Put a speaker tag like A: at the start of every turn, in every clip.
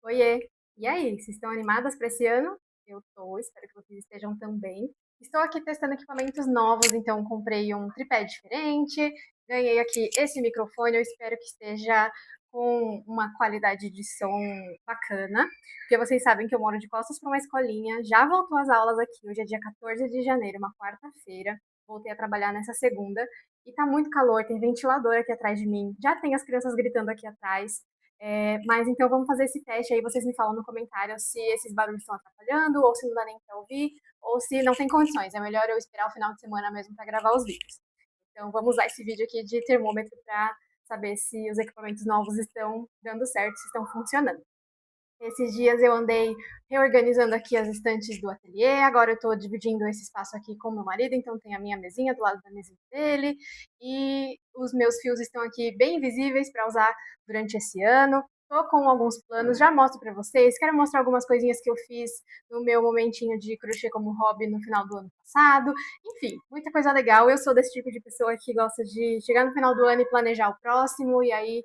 A: Oiê! E aí, vocês estão animadas para esse ano? Eu tô, espero que vocês estejam também. Estou aqui testando equipamentos novos, então comprei um tripé diferente, ganhei aqui esse microfone, eu espero que esteja com uma qualidade de som bacana, porque vocês sabem que eu moro de costas para uma escolinha, já voltou às aulas aqui, hoje é dia 14 de janeiro, uma quarta-feira, voltei a trabalhar nessa segunda, e tá muito calor, tem ventilador aqui atrás de mim, já tem as crianças gritando aqui atrás, mas então vamos fazer esse teste aí, vocês me falam no comentário se esses barulhos estão atrapalhando, ou se não dá nem para ouvir, ou se não tem condições. É melhor eu esperar o final de semana mesmo para gravar os vídeos. Então vamos usar esse vídeo aqui de termômetro para saber se os equipamentos novos estão dando certo, se estão funcionando. Esses dias eu andei reorganizando aqui as estantes do ateliê, agora eu estou dividindo esse espaço aqui com meu marido, então tem a minha mesinha do lado da mesinha dele, e os meus fios estão aqui bem visíveis para usar durante esse ano. Estou com alguns planos, já mostro para vocês, quero mostrar algumas coisinhas que eu fiz no meu momentinho de crochê como hobby no final do ano passado, enfim, muita coisa legal. Eu sou desse tipo de pessoa que gosta de chegar no final do ano e planejar o próximo, e aí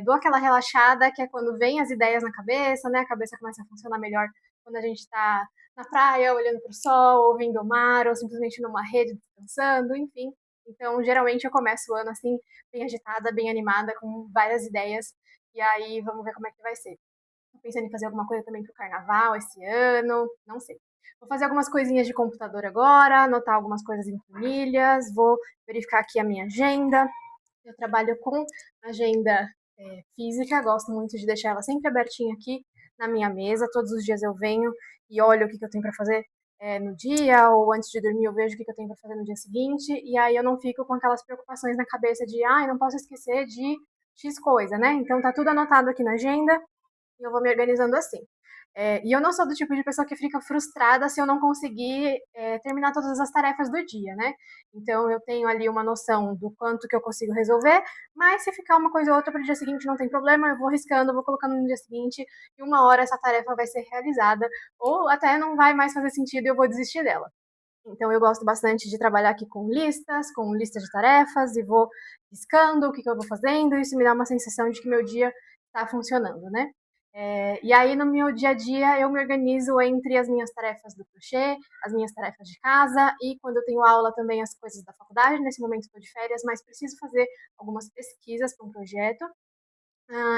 A: dou aquela relaxada, que é quando vem as ideias na cabeça, né? A cabeça começa a funcionar melhor quando a gente está na praia, olhando para o sol, ouvindo o mar, ou simplesmente numa rede descansando, enfim. Então, geralmente eu começo o ano assim, bem agitada, bem animada, com várias ideias, e aí vamos ver como é que vai ser. Tô pensando em fazer alguma coisa também pro carnaval esse ano, não sei. Vou fazer algumas coisinhas de computador agora, anotar algumas coisas em planilhas, vou verificar aqui a minha agenda. Eu trabalho com agenda física, gosto muito de deixar ela sempre abertinha aqui na minha mesa. Todos os dias eu venho e olho o que eu tenho para fazer no dia, ou antes de dormir eu vejo o que eu tenho para fazer no dia seguinte, e aí eu não fico com aquelas preocupações na cabeça de, não posso esquecer de X coisa, né? Então tá tudo anotado aqui na agenda e eu vou me organizando assim. E eu não sou do tipo de pessoa que fica frustrada se eu não conseguir terminar todas as tarefas do dia, né? Então eu tenho ali uma noção do quanto que eu consigo resolver, mas se ficar uma coisa ou outra para o dia seguinte não tem problema, eu vou riscando, vou colocando no dia seguinte e uma hora essa tarefa vai ser realizada, ou até não vai mais fazer sentido e eu vou desistir dela. Então eu gosto bastante de trabalhar aqui com listas de tarefas e vou riscando o que eu vou fazendo, isso me dá uma sensação de que meu dia está funcionando, né? E aí no meu dia a dia eu me organizo entre as minhas tarefas do crochê, as minhas tarefas de casa e quando eu tenho aula também as coisas da faculdade. Nesse momento estou de férias, mas preciso fazer algumas pesquisas para um projeto.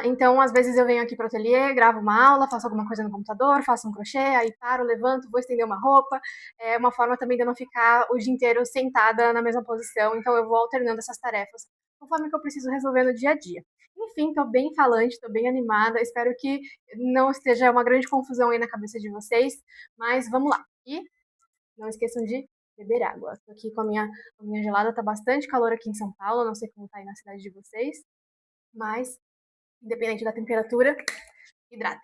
A: Então, às vezes eu venho aqui para o ateliê, gravo uma aula, faço alguma coisa no computador, faço um crochê, aí paro, levanto, vou estender uma roupa. É uma forma também de eu não ficar o dia inteiro sentada na mesma posição, então eu vou alternando essas tarefas conforme que eu preciso resolver no dia a dia. Enfim, estou bem falante, estou bem animada, espero que não esteja uma grande confusão aí na cabeça de vocês, mas vamos lá. E não esqueçam de beber água. Estou aqui com a minha gelada, tá bastante calor aqui em São Paulo, não sei como tá aí na cidade de vocês, mas independente da temperatura, hidratem.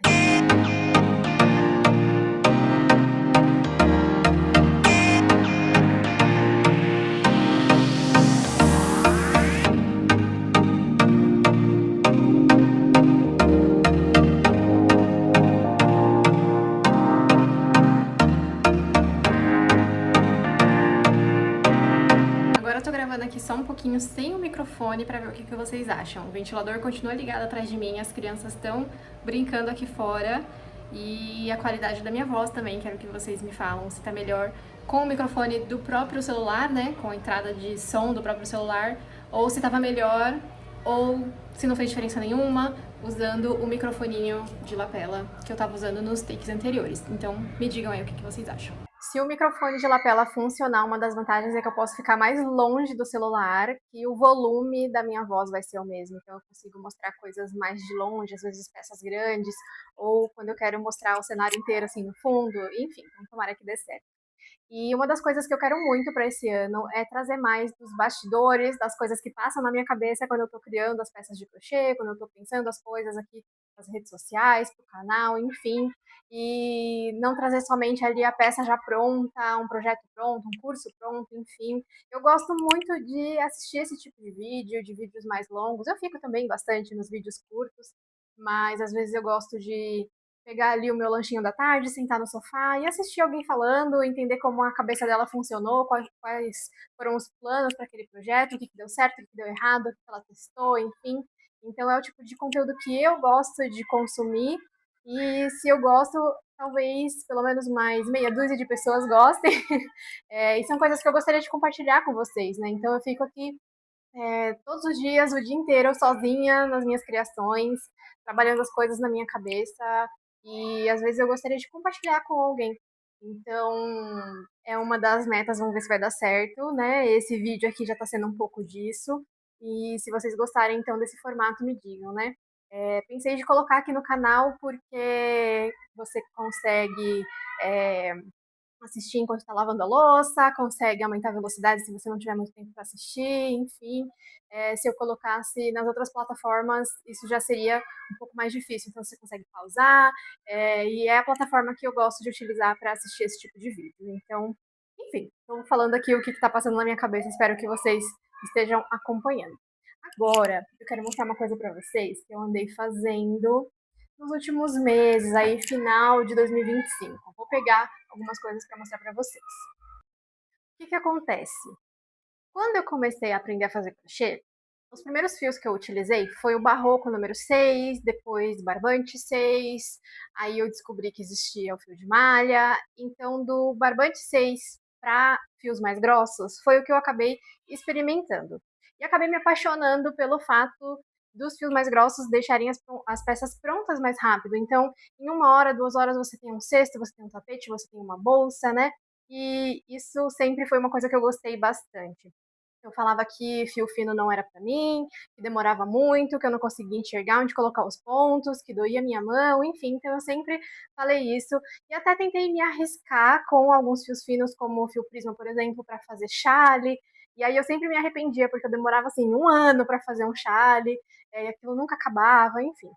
A: Agora eu tô gravando aqui só um pouquinho sem o microfone pra ver o que vocês acham. O ventilador continua ligado atrás de mim, as crianças estão brincando aqui fora e a qualidade da minha voz também, quero que vocês me falam se tá melhor com o microfone do próprio celular, né, com a entrada de som do próprio celular, ou se tava melhor, ou se não fez diferença nenhuma, usando o microfoninho de lapela que eu tava usando nos takes anteriores. Então me digam aí o que vocês acham. Se o microfone de lapela funcionar, uma das vantagens é que eu posso ficar mais longe do celular e o volume da minha voz vai ser o mesmo. Então eu consigo mostrar coisas mais de longe, às vezes peças grandes, ou quando eu quero mostrar o cenário inteiro assim no fundo, enfim, então tomara que dê certo. E uma das coisas que eu quero muito para esse ano é trazer mais dos bastidores, das coisas que passam na minha cabeça quando eu estou criando as peças de crochê, quando eu estou pensando as coisas aqui nas redes sociais, para o canal, enfim. E não trazer somente ali a peça já pronta, um projeto pronto, um curso pronto, enfim. Eu gosto muito de assistir esse tipo de vídeo, de vídeos mais longos. Eu fico também bastante nos vídeos curtos, mas às vezes eu gosto de pegar ali o meu lanchinho da tarde, sentar no sofá e assistir alguém falando, entender como a cabeça dela funcionou, quais foram os planos para aquele projeto, o que deu certo, o que deu errado, o que ela testou, enfim. Então é o tipo de conteúdo que eu gosto de consumir E se eu gosto, talvez pelo menos mais meia dúzia de pessoas gostem. E são coisas que eu gostaria de compartilhar com vocês, né? Então eu fico aqui todos os dias, o dia inteiro, sozinha nas minhas criações, trabalhando as coisas na minha cabeça. E às vezes eu gostaria de compartilhar com alguém. Então, é uma das metas, vamos ver se vai dar certo, né? Esse vídeo aqui já tá sendo um pouco disso. E se vocês gostarem, então, desse formato, me digam, né? Pensei de colocar aqui no canal porque você consegue é, assistir enquanto está lavando a louça, consegue aumentar a velocidade se você não tiver muito tempo para assistir, enfim. Se eu colocasse nas outras plataformas, isso já seria um pouco mais difícil, então você consegue pausar, e é a plataforma que eu gosto de utilizar para assistir esse tipo de vídeo. Então, enfim, estou falando aqui o que está passando na minha cabeça, espero que vocês estejam acompanhando. Agora, eu quero mostrar uma coisa para vocês que eu andei fazendo nos últimos meses, aí final de 2025. Vou pegar algumas coisas para mostrar para vocês. O que que acontece? Quando eu comecei a aprender a fazer crochê, os primeiros fios que eu utilizei foi o barroco número 6, depois barbante 6, aí eu descobri que existia o fio de malha, então do barbante 6 para fios mais grossos foi o que eu acabei experimentando. E acabei me apaixonando pelo fato dos fios mais grossos deixarem as peças prontas mais rápido. Então, em 1 hora, 2 horas, você tem um cesto, você tem um tapete, você tem uma bolsa, né? E isso sempre foi uma coisa que eu gostei bastante. Eu falava que fio fino não era para mim, que demorava muito, que eu não conseguia enxergar onde colocar os pontos, que doía minha mão, enfim, então eu sempre falei isso e até tentei me arriscar com alguns fios finos, como o fio prisma, por exemplo, para fazer chale. E aí eu sempre me arrependia porque eu demorava assim 1 ano para fazer um chale, e aquilo nunca acabava, enfim.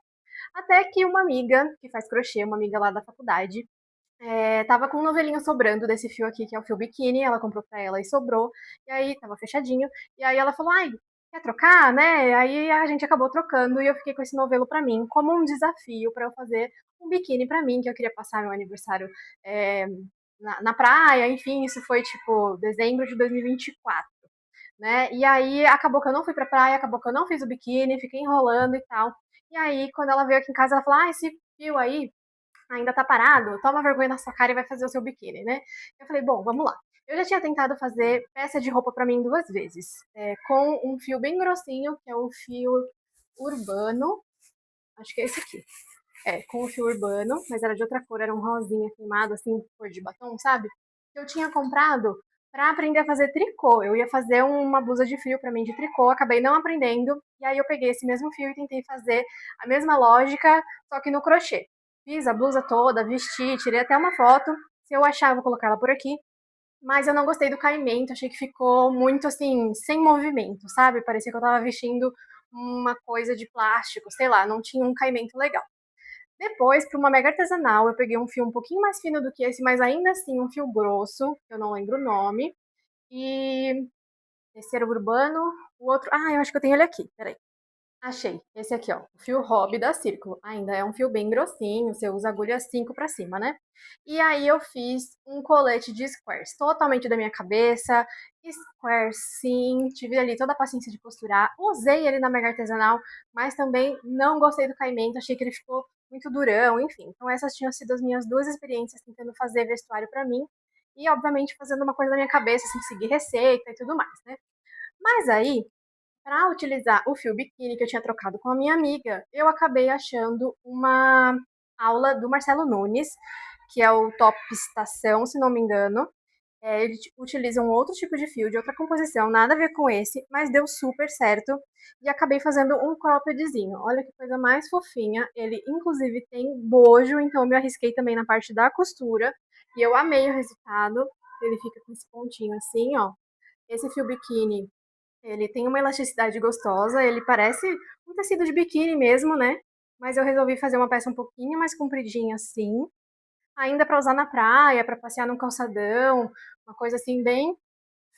A: Até que uma amiga que faz crochê, uma amiga lá da faculdade, tava com um novelinho sobrando desse fio aqui, que é o fio biquíni, ela comprou pra ela e sobrou, e aí tava fechadinho, e aí ela falou, ai, quer trocar, né? Aí a gente acabou trocando e eu fiquei com esse novelo pra mim, como um desafio pra eu fazer um biquíni pra mim, que eu queria passar meu aniversário é, na praia, enfim, isso foi tipo dezembro de 2024, né? E aí acabou que eu não fui pra praia, acabou que eu não fiz o biquíni, fiquei enrolando e tal. E aí, quando ela veio aqui em casa, ela falou, ah, esse fio aí ainda tá parado, toma vergonha na sua cara e vai fazer o seu biquíni, né? Eu falei, bom, vamos lá. Eu já tinha tentado fazer peça de roupa para mim 2 vezes, com um fio bem grossinho, que é o fio urbano, acho que é esse aqui. Com o fio urbano, mas era de outra cor, era um rosinha queimado, assim, cor de batom, sabe? Eu tinha comprado para aprender a fazer tricô. Eu ia fazer uma blusa de frio para mim de tricô, acabei não aprendendo, e aí eu peguei esse mesmo fio e tentei fazer a mesma lógica, só que no crochê. Fiz a blusa toda, vesti, tirei até uma foto. Se eu achar, eu vou colocar ela por aqui. Mas eu não gostei do caimento, achei que ficou muito assim, sem movimento, sabe? Parecia que eu tava vestindo uma coisa de plástico, sei lá, não tinha um caimento legal. Depois, para uma mega artesanal, eu peguei um fio um pouquinho mais fino do que esse, mas ainda assim um fio grosso, que eu não lembro o nome. E esse era o urbano, o outro. Ah, eu acho que eu tenho ele aqui, peraí. Achei. Esse aqui, ó. O fio hobby da Círculo. Ainda é um fio bem grossinho, você usa agulha 5 pra cima, né? E aí eu fiz um colete de squares, totalmente da minha cabeça. Squares, sim. Tive ali toda a paciência de costurar. Usei ele na mega artesanal, mas também não gostei do caimento. Achei que ele ficou muito durão, enfim. Então essas tinham sido as minhas 2 experiências tentando fazer vestuário pra mim. E, obviamente, fazendo uma coisa da minha cabeça, sem seguir receita e tudo mais, né? Mas aí, para utilizar o fio biquíni que eu tinha trocado com a minha amiga, eu acabei achando uma aula do Marcelo Nunes, que é o Top Estação, se não me engano. Ele utiliza um outro tipo de fio, de outra composição, nada a ver com esse, mas deu super certo. E acabei fazendo um croppedzinho. Olha que coisa mais fofinha. Ele, inclusive, tem bojo, então eu me arrisquei também na parte da costura. E eu amei o resultado. Ele fica com esse pontinho assim, ó. Esse fio biquíni ele tem uma elasticidade gostosa, ele parece um tecido de biquíni mesmo, né? Mas eu resolvi fazer uma peça um pouquinho mais compridinha assim, ainda para usar na praia, para passear no calçadão, uma coisa assim bem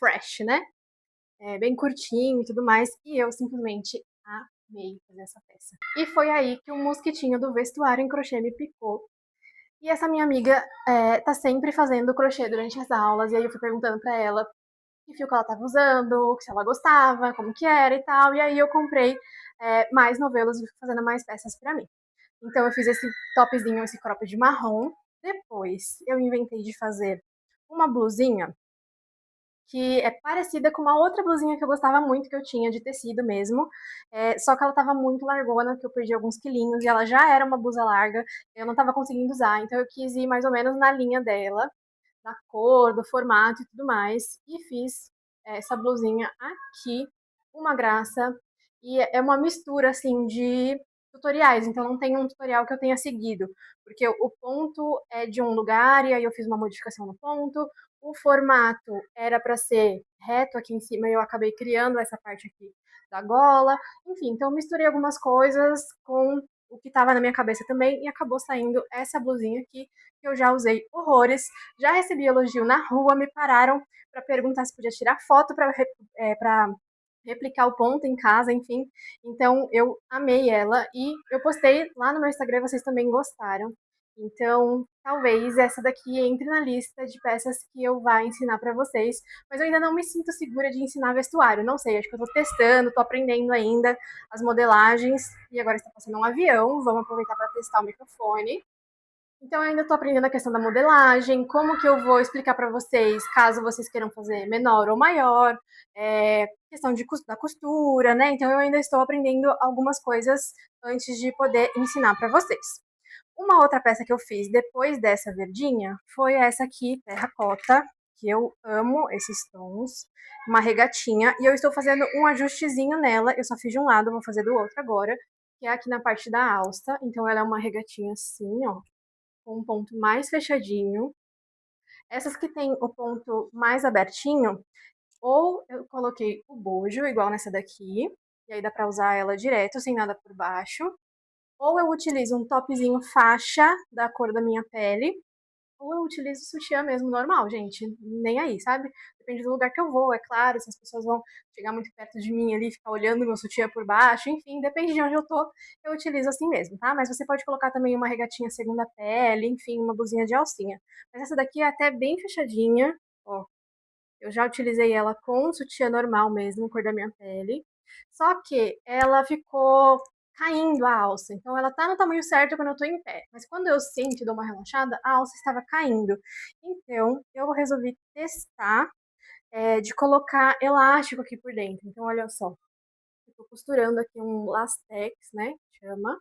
A: fresh, né? Bem curtinho e tudo mais. E eu simplesmente amei fazer essa peça. E foi aí que o mosquitinho do vestuário em crochê me picou. E essa minha amiga tá sempre fazendo crochê durante as aulas, e aí eu fui perguntando para ela que fio que ela estava usando, se ela gostava, como que era e tal. E aí eu comprei mais novelos e fui fazendo mais peças para mim. Então eu fiz esse topzinho, esse cropped marrom. Depois eu inventei de fazer uma blusinha que é parecida com uma outra blusinha que eu gostava muito, que eu tinha de tecido mesmo, só que ela tava muito largona, que eu perdi alguns quilinhos, e ela já era uma blusa larga, eu não tava conseguindo usar, então eu quis ir mais ou menos na linha dela, na cor, do formato e tudo mais, e fiz essa blusinha aqui, uma graça, e é uma mistura, assim, de tutoriais, então não tem um tutorial que eu tenha seguido, porque o ponto é de um lugar, e aí eu fiz uma modificação no ponto, o formato era para ser reto aqui em cima e eu acabei criando essa parte aqui da gola. Enfim, então eu misturei algumas coisas com o que estava na minha cabeça também e acabou saindo essa blusinha aqui que eu já usei horrores. Já recebi elogio na rua, me pararam para perguntar se podia tirar foto para replicar o ponto em casa, enfim. Então eu amei ela e eu postei lá no meu Instagram, vocês também gostaram. Então, talvez essa daqui entre na lista de peças que eu vá ensinar para vocês, mas eu ainda não me sinto segura de ensinar vestuário, não sei, acho que eu tô testando, tô aprendendo ainda as modelagens e agora está passando um avião, vamos aproveitar para testar o microfone. Então, eu ainda estou aprendendo a questão da modelagem, como que eu vou explicar para vocês, caso vocês queiram fazer menor ou maior, questão da costura, né? Então, eu ainda estou aprendendo algumas coisas antes de poder ensinar para vocês. Uma outra peça que eu fiz depois dessa verdinha foi essa aqui, terracota, que eu amo esses tons, uma regatinha, e eu estou fazendo um ajustezinho nela, eu só fiz de um lado, vou fazer do outro agora, que é aqui na parte da alça, então ela é uma regatinha assim, ó, com um ponto mais fechadinho. Essas que tem o ponto mais abertinho, ou eu coloquei o bojo, igual nessa daqui, e aí dá pra usar ela direto, sem nada por baixo. Ou eu utilizo um topzinho faixa da cor da minha pele, ou eu utilizo sutiã mesmo normal, gente. Nem aí, sabe? Depende do lugar que eu vou, é claro. Se as pessoas vão chegar muito perto de mim ali, ficar olhando meu sutiã por baixo, enfim, depende de onde eu tô, eu utilizo assim mesmo, tá? Mas você pode colocar também uma regatinha segunda pele, enfim, uma blusinha de alcinha. Mas essa daqui é até bem fechadinha, ó. Eu já utilizei ela com sutiã normal mesmo, cor da minha pele. Só que ela ficou caindo a alça. Então ela tá no tamanho certo quando eu tô em pé. Mas quando eu sento e dou uma relaxada, a alça estava caindo. Então eu resolvi testar de colocar elástico aqui por dentro. Então olha só. Eu tô costurando aqui um lastex, né? Chama.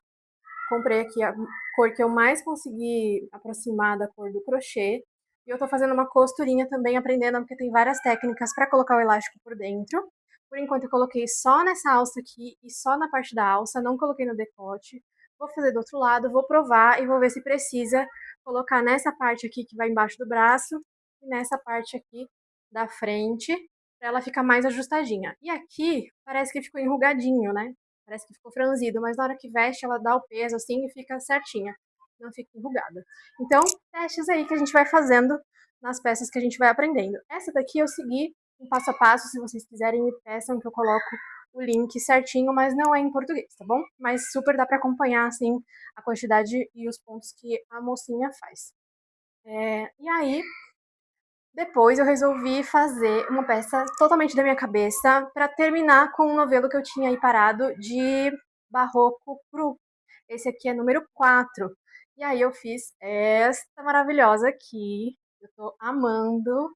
A: Comprei aqui a cor que eu mais consegui aproximar da cor do crochê. E eu tô fazendo uma costurinha também, aprendendo, porque tem várias técnicas para colocar o elástico por dentro. Por enquanto eu coloquei só nessa alça aqui e só na parte da alça, não coloquei no decote. Vou fazer do outro lado, vou provar e vou ver se precisa colocar nessa parte aqui que vai embaixo do braço e nessa parte aqui da frente, para ela ficar mais ajustadinha. E aqui parece que ficou enrugadinho, né? Parece que ficou franzido, mas na hora que veste ela dá o peso assim e fica certinha, não fica enrugada. Então, testes aí que a gente vai fazendo nas peças que a gente vai aprendendo. Essa daqui eu segui um passo a passo, se vocês quiserem me peçam que eu coloco o link certinho, mas não é em português, tá bom? Mas super dá para acompanhar assim a quantidade e os pontos que a mocinha faz. E aí, depois eu resolvi fazer uma peça totalmente da minha cabeça para terminar com um novelo que eu tinha aí parado de barroco cru. Esse aqui é número 4. E aí eu fiz esta maravilhosa aqui. Eu tô amando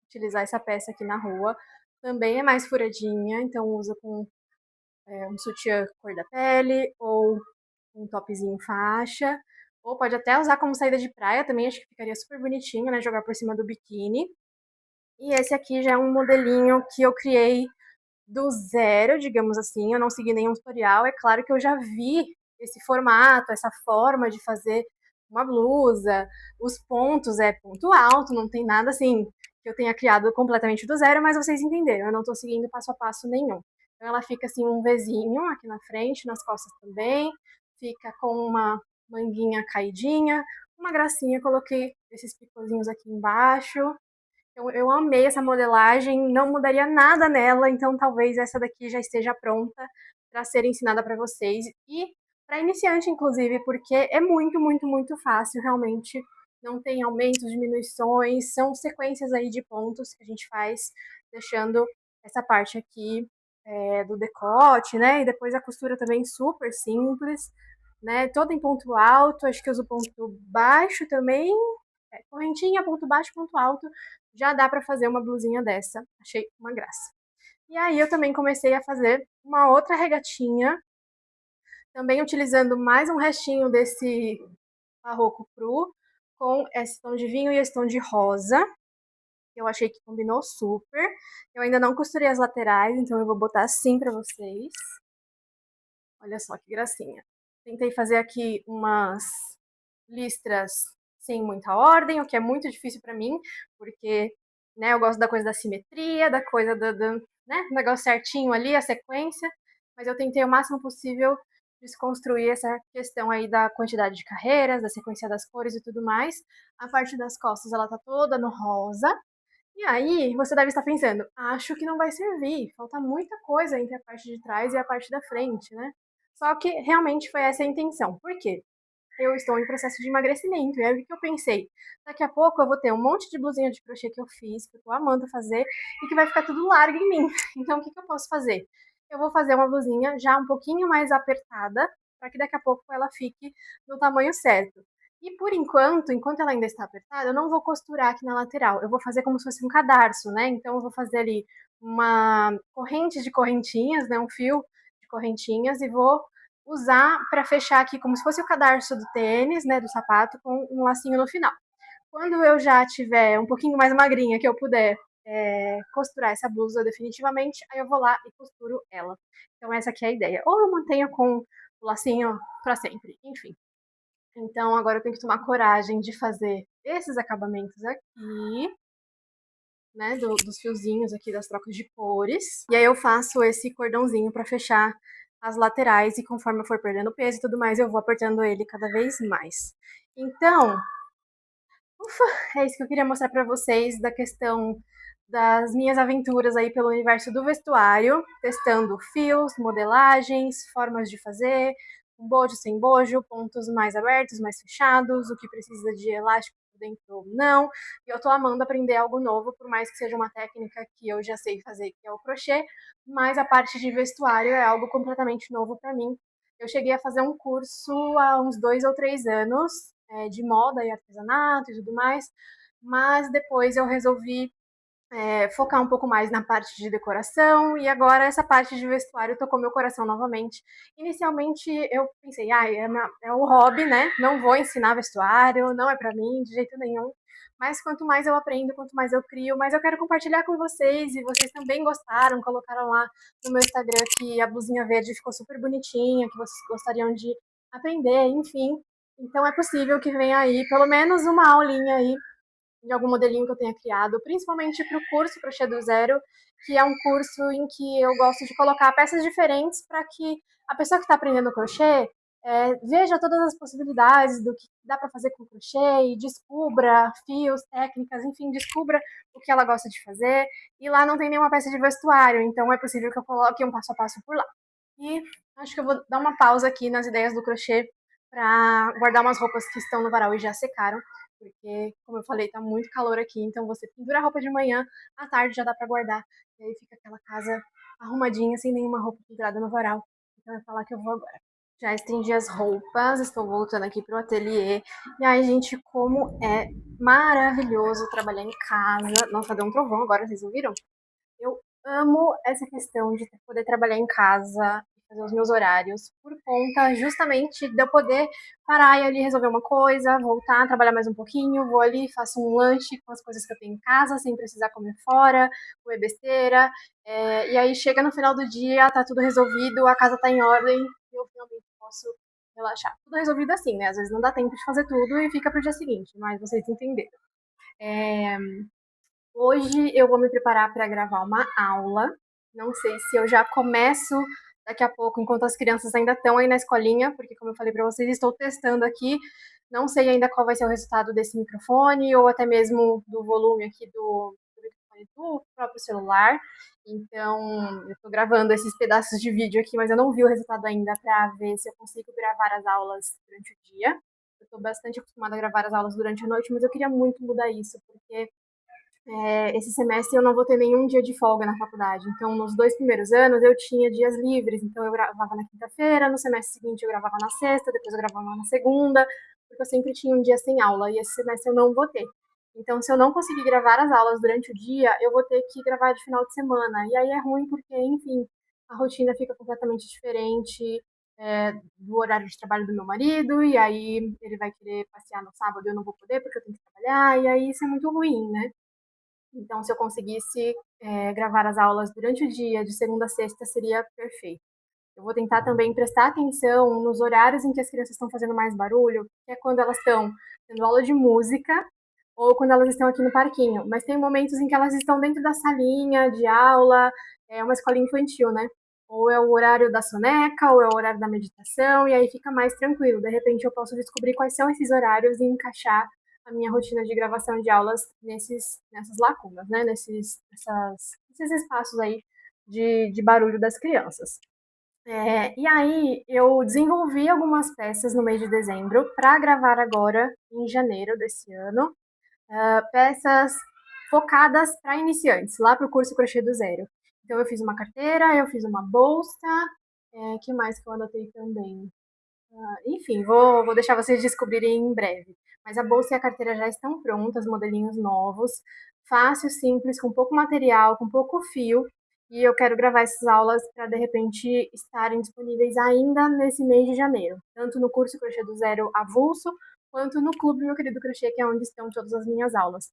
A: utilizar essa peça aqui na rua. Também é mais furadinha, então usa com um sutiã cor da pele ou um topzinho faixa. Ou pode até usar como saída de praia também, acho que ficaria super bonitinho, né? Jogar por cima do biquíni. E esse aqui já é um modelinho que eu criei do zero, digamos assim. Eu não segui nenhum tutorial. É claro que eu já vi esse formato, essa forma de fazer uma blusa. Os pontos é ponto alto, não tem nada assim que eu tenha criado completamente do zero, mas vocês entenderam. Eu não tô seguindo passo a passo nenhum. Então ela fica assim um Vzinho aqui na frente, nas costas também. Fica com uma manguinha caidinha, uma gracinha. Coloquei esses picôzinhos aqui embaixo. Então, eu amei essa modelagem, não mudaria nada nela, então talvez essa daqui já esteja pronta para ser ensinada para vocês. E para iniciante, inclusive, porque é muito, muito, muito fácil, realmente. Não tem aumentos, diminuições, são sequências aí de pontos que a gente faz, deixando essa parte aqui do decote, né? E depois a costura também super simples. né? Toda em ponto alto, acho que eu uso ponto baixo também. Correntinha, ponto baixo, ponto alto. Já dá para fazer uma blusinha dessa. Achei uma graça. E aí eu também comecei a fazer uma outra regatinha, também utilizando mais um restinho desse barroco cru, com esse tom de vinho e esse tom de rosa. Eu achei que combinou super. Eu ainda não costurei as laterais, então eu vou botar assim pra vocês. Olha só que gracinha. Tentei fazer aqui umas listras sem muita ordem, o que é muito difícil pra mim, porque né, eu gosto da coisa da simetria, da coisa do né, negócio certinho ali, a sequência, mas eu tentei o máximo possível desconstruir essa questão aí da quantidade de carreiras, da sequência das cores e tudo mais. A parte das costas, ela tá toda no rosa, e aí, você deve estar pensando, acho que não vai servir, falta muita coisa entre a parte de trás e a parte da frente, né? Só que realmente foi essa a intenção. Por quê? Eu estou em processo de emagrecimento, e aí o que eu pensei? Daqui a pouco eu vou ter um monte de blusinha de crochê que eu fiz, que eu tô amando fazer, e que vai ficar tudo largo em mim. Então, o que eu posso fazer? Eu vou fazer uma blusinha já um pouquinho mais apertada, para que daqui a pouco ela fique no tamanho certo. E por enquanto ela ainda está apertada, eu não vou costurar aqui na lateral. Eu vou fazer como se fosse um cadarço, né? Então eu vou fazer ali uma corrente de correntinhas, né? Um fio de correntinhas e vou usar para fechar aqui como se fosse o cadarço do tênis, né? Do sapato com um lacinho no final. Quando eu já tiver um pouquinho mais magrinha, que eu puder costurar essa blusa definitivamente, aí eu vou lá e costuro ela. Então essa aqui é a ideia. Ou eu mantenho com o lacinho para sempre, enfim. Então agora eu tenho que tomar coragem de fazer esses acabamentos aqui, né, dos fiozinhos aqui das trocas de cores. E aí eu faço esse cordãozinho para fechar as laterais e conforme eu for perdendo peso e tudo mais, eu vou apertando ele cada vez mais. Então, é isso que eu queria mostrar para vocês da questão das minhas aventuras aí pelo universo do vestuário, testando fios, modelagens, formas de fazer, com bojo, sem bojo, pontos mais abertos, mais fechados, o que precisa de elástico dentro ou não. E eu tô amando aprender algo novo, por mais que seja uma técnica que eu já sei fazer, que é o crochê, mas a parte de vestuário é algo completamente novo para mim. Eu cheguei a fazer um curso há uns 2 ou 3 anos de moda e artesanato e tudo mais, mas depois eu resolvi focar um pouco mais na parte de decoração e agora essa parte de vestuário tocou meu coração novamente. Inicialmente eu pensei, é um hobby, né? Não vou ensinar vestuário, não é para mim de jeito nenhum. Mas quanto mais eu aprendo, quanto mais eu crio, mais eu quero compartilhar com vocês e vocês também gostaram, colocaram lá no meu Instagram que a blusinha verde ficou super bonitinha, que vocês gostariam de aprender, enfim. Então é possível que venha aí pelo menos uma aulinha aí de algum modelinho que eu tenha criado, principalmente para o curso Crochê do Zero, que é um curso em que eu gosto de colocar peças diferentes para que a pessoa que está aprendendo crochê veja todas as possibilidades do que dá para fazer com crochê e descubra fios, técnicas, enfim, descubra o que ela gosta de fazer. E lá não tem nenhuma peça de vestuário, então é possível que eu coloque um passo a passo por lá. E acho que eu vou dar uma pausa aqui nas ideias do crochê para guardar umas roupas que estão no varal e já secaram, porque, como eu falei, tá muito calor aqui, então você pendura a roupa de manhã, à tarde já dá para guardar, e aí fica aquela casa arrumadinha, sem nenhuma roupa pendurada no varal. Então é falar que eu vou agora. Já estendi as roupas, estou voltando aqui pro ateliê. E aí, gente, como é maravilhoso trabalhar em casa. Nossa, deu um trovão agora, vocês ouviram? Eu amo essa questão de poder trabalhar em casa, fazer os meus horários, por conta justamente de eu poder parar e ali resolver uma coisa, voltar, trabalhar mais um pouquinho, vou ali, faço um lanche com as coisas que eu tenho em casa, sem precisar comer fora, comer besteira. E aí chega no final do dia, tá tudo resolvido, a casa tá em ordem, e eu finalmente posso relaxar. Tudo resolvido assim, né? Às vezes não dá tempo de fazer tudo e fica pro dia seguinte, mas vocês entenderam. É, Hoje eu vou me preparar para gravar uma aula. Não sei se eu já começo daqui a pouco, enquanto as crianças ainda estão aí na escolinha, porque, como eu falei para vocês, estou testando aqui. Não sei ainda qual vai ser o resultado desse microfone ou até mesmo do volume aqui do microfone do próprio celular. Então, eu estou gravando esses pedaços de vídeo aqui, mas eu não vi o resultado ainda para ver se eu consigo gravar as aulas durante o dia. Eu estou bastante acostumada a gravar as aulas durante a noite, mas eu queria muito mudar isso, porque esse semestre eu não vou ter nenhum dia de folga na faculdade. Então, nos 2 primeiros anos, eu tinha dias livres. Então, eu gravava na quinta-feira, no semestre seguinte eu gravava na sexta, depois eu gravava na segunda, porque eu sempre tinha um dia sem aula. E esse semestre eu não vou ter. Então, se eu não conseguir gravar as aulas durante o dia, eu vou ter que gravar de final de semana. E aí é ruim porque, enfim, a rotina fica completamente diferente do horário de trabalho do meu marido, e aí ele vai querer passear no sábado e eu não vou poder porque eu tenho que trabalhar, e aí isso é muito ruim, né? Então, se eu conseguisse gravar as aulas durante o dia, de segunda a sexta, seria perfeito. Eu vou tentar também prestar atenção nos horários em que as crianças estão fazendo mais barulho, que é quando elas estão tendo aula de música ou quando elas estão aqui no parquinho. Mas tem momentos em que elas estão dentro da salinha de aula, é uma escola infantil, né? Ou é o horário da soneca, ou é o horário da meditação, e aí fica mais tranquilo. De repente eu posso descobrir quais são esses horários e encaixar a minha rotina de gravação de aulas nessas lacunas, né? Nesses espaços aí de barulho das crianças. E aí eu desenvolvi algumas peças no mês de dezembro para gravar agora em janeiro desse ano, peças focadas para iniciantes, lá para o curso Crochê do Zero. Então eu fiz uma carteira, eu fiz uma bolsa, que mais que eu anotei também? Enfim, vou deixar vocês descobrirem em breve. Mas a bolsa e a carteira já estão prontas, modelinhos novos, fácil, simples, com pouco material, com pouco fio. E eu quero gravar essas aulas para, de repente, estarem disponíveis ainda nesse mês de janeiro. Tanto no curso Crochê do Zero avulso, quanto no Clube Meu Querido Crochê, que é onde estão todas as minhas aulas.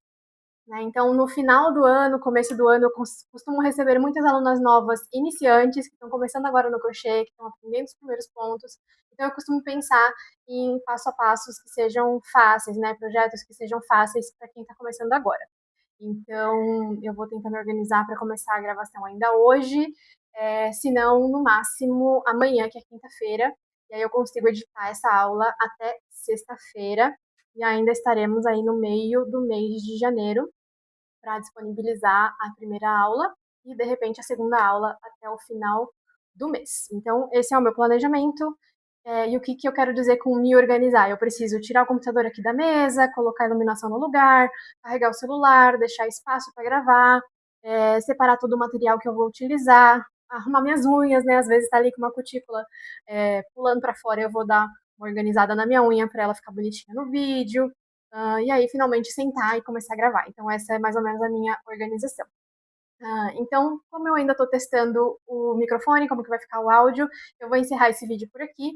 A: Né? Então, no final do ano, começo do ano, eu costumo receber muitas alunas novas iniciantes, que estão começando agora no crochê, que estão aprendendo os primeiros pontos. Então, eu costumo pensar em passo a passos que sejam fáceis, né? Projetos que sejam fáceis para quem está começando agora. Então, eu vou tentar me organizar para começar a gravação ainda hoje, se não, no máximo, amanhã, que é quinta-feira. E aí eu consigo editar essa aula até sexta-feira. E ainda estaremos aí no meio do mês de janeiro para disponibilizar a primeira aula e, de repente, a segunda aula até o final do mês. Então, esse é o meu planejamento. E o que, que eu quero dizer com me organizar? Eu preciso tirar o computador aqui da mesa, colocar a iluminação no lugar, carregar o celular, deixar espaço para gravar, separar todo o material que eu vou utilizar, arrumar minhas unhas, né? Às vezes está ali com uma cutícula pulando para fora, eu vou dar uma organizada na minha unha para ela ficar bonitinha no vídeo. E aí, finalmente, sentar e começar a gravar. Então, essa é mais ou menos a minha organização. Então, como eu ainda estou testando o microfone, como que vai ficar o áudio, eu vou encerrar esse vídeo por aqui.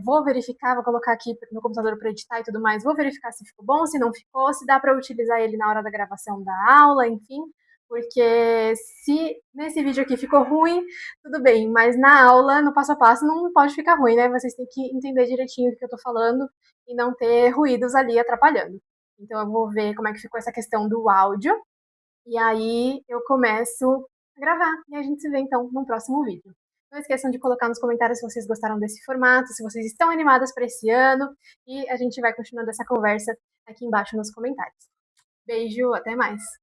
A: Vou verificar, vou colocar aqui no computador para editar e tudo mais, vou verificar se ficou bom, se não ficou, se dá para utilizar ele na hora da gravação da aula, enfim, porque se nesse vídeo aqui ficou ruim, tudo bem, mas na aula, no passo a passo, não pode ficar ruim, né? Vocês têm que entender direitinho o que eu estou falando e não ter ruídos ali atrapalhando. Então, eu vou ver como é que ficou essa questão do áudio. E aí eu começo a gravar. E a gente se vê então no próximo vídeo. Não esqueçam de colocar nos comentários se vocês gostaram desse formato, se vocês estão animadas para esse ano. E a gente vai continuando essa conversa aqui embaixo nos comentários. Beijo, até mais!